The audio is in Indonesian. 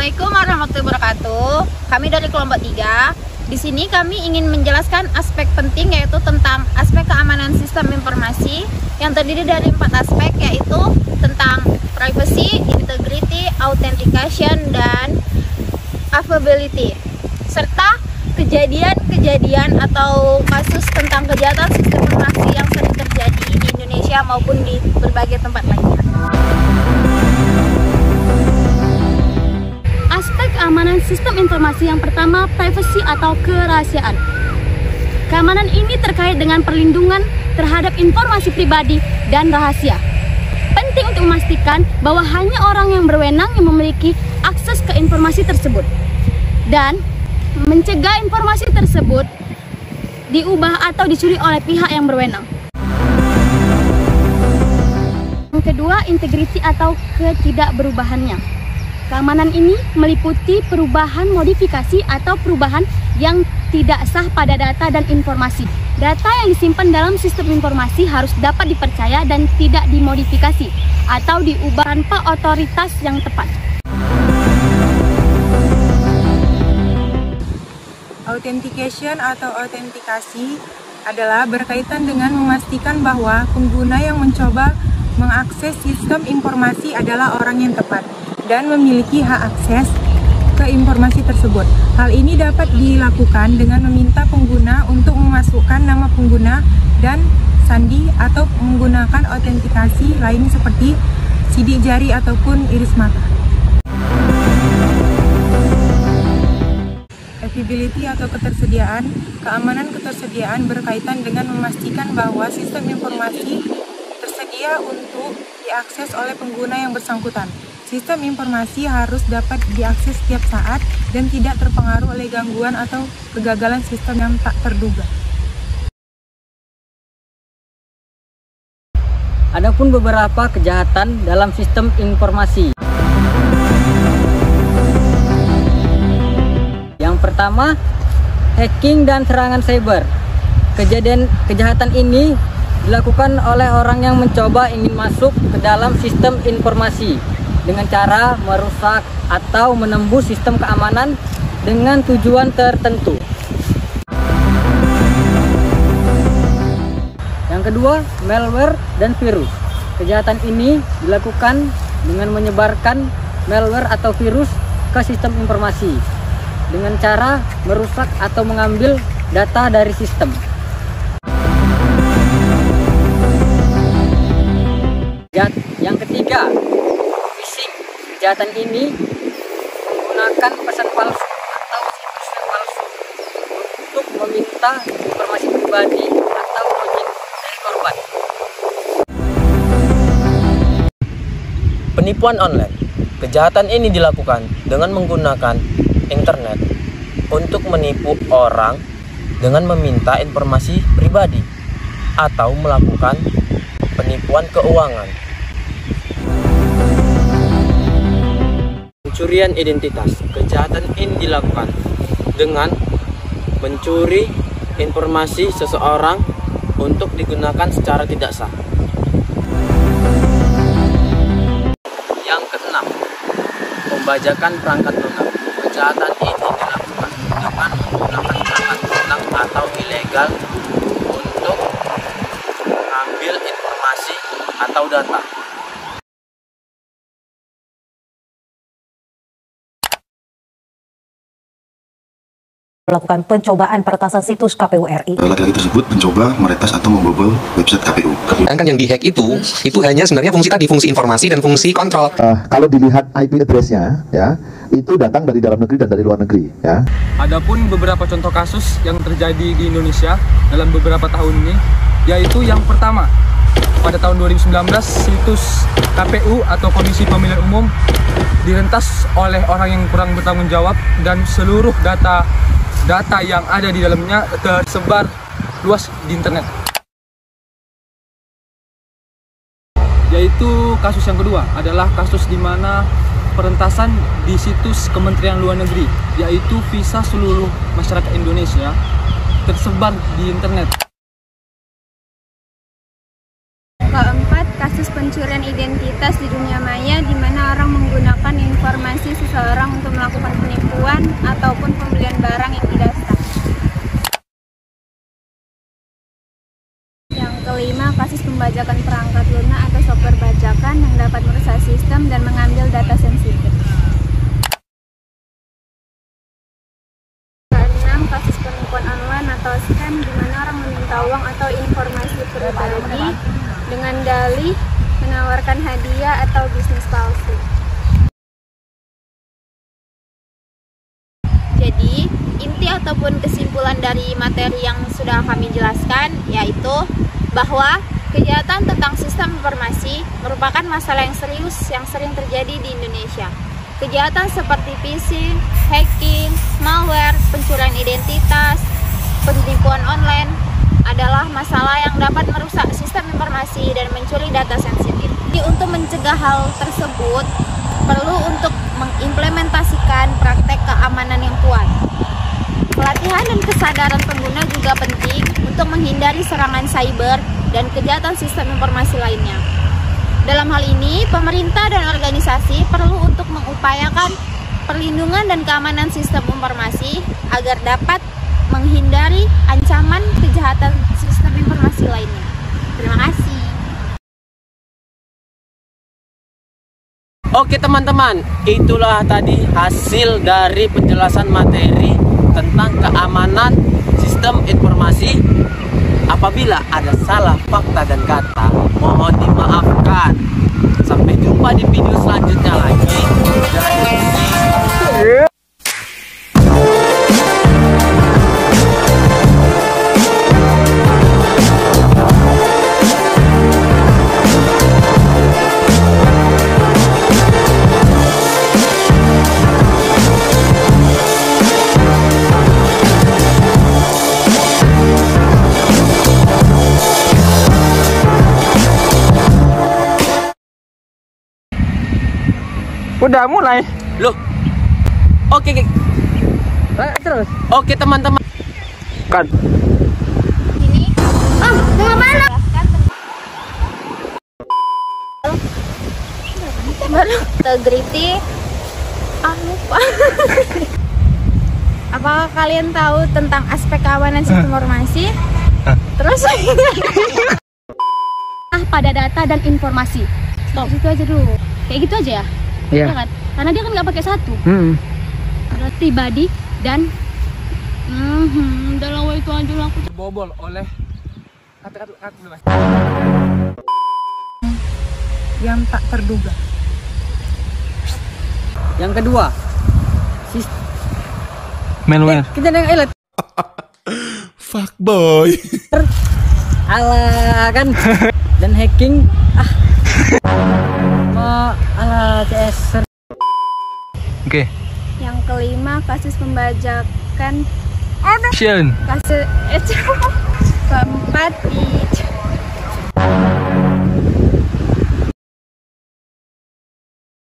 Assalamualaikum warahmatullahi wabarakatuh. Kami dari kelompok 3. Di sini kami ingin menjelaskan aspek penting, yaitu tentang aspek keamanan sistem informasi yang terdiri dari 4 aspek, yaitu tentang privacy, integrity, authentication, dan availability, serta kejadian-kejadian atau kasus tentang kejahatan sistem informasi yang sering terjadi di Indonesia maupun di berbagai tempat lainnya. Aspek keamanan sistem informasi yang pertama, privacy atau kerahasiaan. Keamanan ini terkait dengan perlindungan terhadap informasi pribadi dan rahasia. Penting untuk memastikan bahwa hanya orang yang berwenang yang memiliki akses ke informasi tersebut, dan mencegah informasi tersebut diubah atau dicuri oleh pihak yang berwenang. Yang kedua, integriti atau ketidakberubahannya. Keamanan ini meliputi perubahan modifikasi atau perubahan yang tidak sah pada data dan informasi. Data yang disimpan dalam sistem informasi harus dapat dipercaya dan tidak dimodifikasi atau diubah tanpa otoritas yang tepat. Authentication atau autentikasi adalah berkaitan dengan memastikan bahwa pengguna yang mencoba mengakses sistem informasi adalah orang yang tepat dan memiliki hak akses ke informasi tersebut. Hal ini dapat dilakukan dengan meminta pengguna untuk memasukkan nama pengguna dan sandi atau menggunakan autentikasi lain seperti sidik jari ataupun iris mata. Availability atau ketersediaan. Keamanan ketersediaan berkaitan dengan memastikan bahwa sistem informasi tersedia untuk diakses oleh pengguna yang bersangkutan. Sistem informasi harus dapat diakses setiap saat dan tidak terpengaruh oleh gangguan atau kegagalan sistem yang tak terduga. Adapun beberapa kejahatan dalam sistem informasi. Yang pertama, hacking dan serangan cyber. Kejahatan ini dilakukan oleh orang yang mencoba ingin masuk ke dalam sistem informasi dengan cara merusak atau menembus sistem keamanan dengan tujuan tertentu. Yang kedua, malware dan virus. Kejahatan ini dilakukan dengan menyebarkan malware atau virus ke sistem informasi dengan cara merusak atau mengambil data dari sistem. Yang ketiga, kejahatan ini menggunakan pesan palsu atau situs yang palsu untuk meminta informasi pribadi atau login dari korban. Penipuan online. Kejahatan ini dilakukan dengan menggunakan internet untuk menipu orang dengan meminta informasi pribadi atau melakukan penipuan keuangan. Pencurian identitas. Kejahatan ini dilakukan dengan mencuri informasi seseorang untuk digunakan secara tidak sah. Yang keenam, pembajakan perangkat lunak. Kejahatan ini dilakukan dengan menggunakan perangkat lunak atau ilegal untuk mengambil informasi atau data. Melakukan pencobaan peretasan situs KPU RI. Laki-laki tersebut mencoba meretas atau membobol website KPU. Sedangkan yang dihack itu hanya sebenarnya fungsi informasi dan fungsi kontrol. Kalau dilihat IP address-nya, ya, itu datang dari dalam negeri dan dari luar negeri. Ya. Adapun beberapa contoh kasus yang terjadi di Indonesia dalam beberapa tahun ini, yaitu yang pertama, pada tahun 2019 situs KPU atau Komisi Pemilihan Umum direntas oleh orang yang kurang bertanggung jawab dan seluruh data yang ada di dalamnya tersebar luas di internet. Yaitu kasus yang kedua adalah kasus di mana perentasan di situs Kementerian Luar Negeri, yaitu visa seluruh masyarakat Indonesia tersebar di internet. Keempat, kasus kasus pencurian identitas di dunia maya di mana orang menggunakan informasi seseorang untuk melakukan penipuan ataupun pembelian barang yang tidak sah. Yang kelima, kasus pembajakan perangkat lunak atau software bajakan yang dapat merusak sistem dan mengambil data sensitif. Keenam, kasus penipuan online atau scam di mana orang meminta uang atau informasi pribadi dengan dalih menawarkan hadiah atau bisnis palsu. Jadi, inti ataupun kesimpulan dari materi yang sudah kami jelaskan yaitu bahwa kejahatan tentang sistem informasi merupakan masalah yang serius yang sering terjadi di Indonesia. Kejahatan seperti phishing, hacking, malware, pencurian identitas, penipuan online adalah masalah yang dapat merusak sistem informasi dan mencuri data sensitif. Jadi untuk mencegah hal tersebut, perlu untuk mengimplementasikan praktek keamanan yang kuat. Pelatihan dan kesadaran pengguna juga penting untuk menghindari serangan cyber dan kejahatan sistem informasi lainnya. Dalam hal ini, pemerintah dan organisasi perlu untuk mengupayakan perlindungan dan keamanan sistem informasi agar dapat menghindari ancaman kejahatan sistem informasi lainnya. Terima kasih. Oke teman-teman, itulah tadi hasil dari penjelasan materi tentang keamanan sistem informasi. Apabila ada salah fakta dan kata, mohon dimaafkan. Sampai jumpa di video selanjutnya lagi. Jangan diskusi. Udah mulai. Loh. Oke. Terus. Oke teman-teman. Kan. Ini. Mau mana? Integrity. Lupa. Apakah kalian tahu tentang aspek keamanan sistem informasi? Terus pada data dan informasi. Stop. Itu aja dulu. Kayak gitu aja ya? Iya. Ya kan? Karena dia kan nggak pakai satu. Adalah pribadi dan dalam itu aja aku Bobol oleh yang tak terduga. Yang kedua, malware. kita yang elit. Fuckboy. Ala kan dan hacking ala CS. Oke. yang kelima, kasus pembajakan Action. kasus keempat,